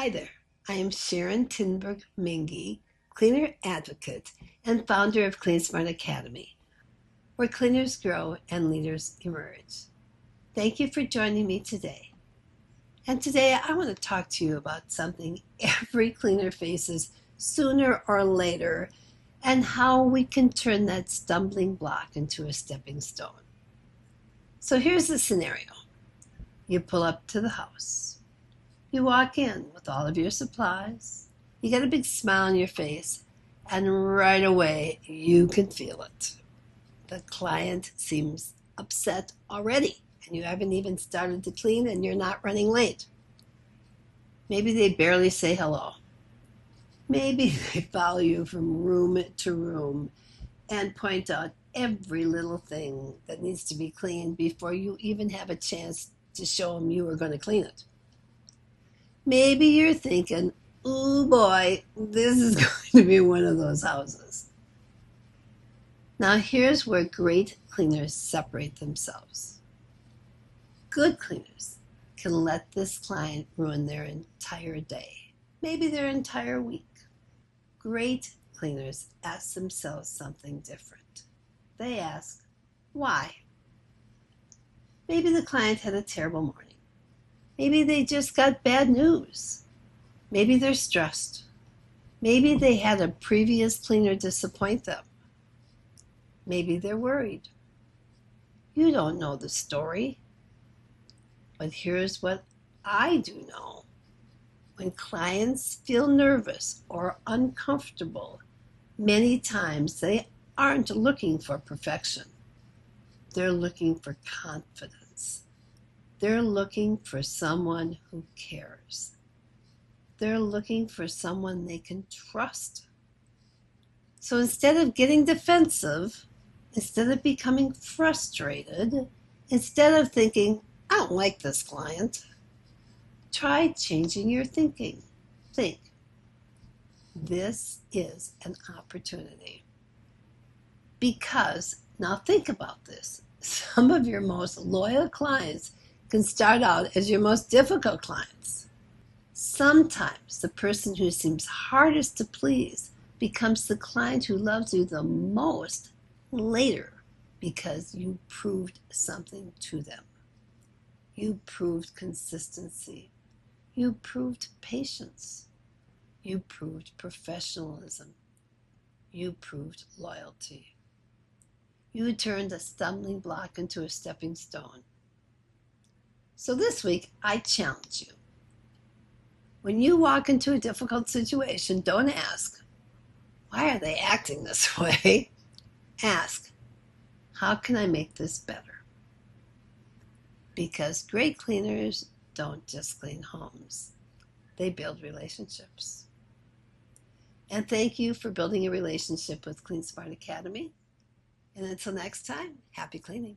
Hi there, I am Sharon Tinberg Mingy, cleaner advocate and founder of CleanSmart Academy, where cleaners grow and leaders emerge. Thank you for joining me today. And today I want to talk to you about something every cleaner faces sooner or later and how we can turn that stumbling block into a stepping stone. So here's the scenario. You pull up to the house. You walk in with all of your supplies. You get a big smile on your face, and right away you can feel it. The client seems upset already, and you haven't even started to clean and you're not running late. Maybe they barely say hello. Maybe they follow you from room to room and point out every little thing that needs to be cleaned before you even have a chance to show them you were going to clean it. Maybe you're thinking, oh boy, this is going to be one of those houses. Now here's where great cleaners separate themselves. Good cleaners can let this client ruin their entire day, maybe their entire week. Great cleaners ask themselves something different. They ask, why? Maybe the client had a terrible morning. Maybe they just got bad news. Maybe they're stressed. Maybe they had a previous cleaner disappoint them. Maybe they're worried. You don't know the story. But here's what I do know. When clients feel nervous or uncomfortable, many times they aren't looking for perfection. They're looking for confidence. They're looking for someone who cares. They're looking for someone they can trust. So instead of getting defensive, instead of becoming frustrated, instead of thinking, I don't like this client, try changing your thinking. Think, this is an opportunity. Because, now think about this, some of your most loyal clients can start out as your most difficult clients. Sometimes the person who seems hardest to please becomes the client who loves you the most later because you proved something to them. You proved consistency. You proved patience. You proved professionalism. You proved loyalty. You turned a stumbling block into a stepping stone. So this week, I challenge you. When you walk into a difficult situation, don't ask, why are they acting this way? Ask, how can I make this better? Because great cleaners don't just clean homes. They build relationships. And thank you for building a relationship with CleanSmart Academy. And until next time, happy cleaning.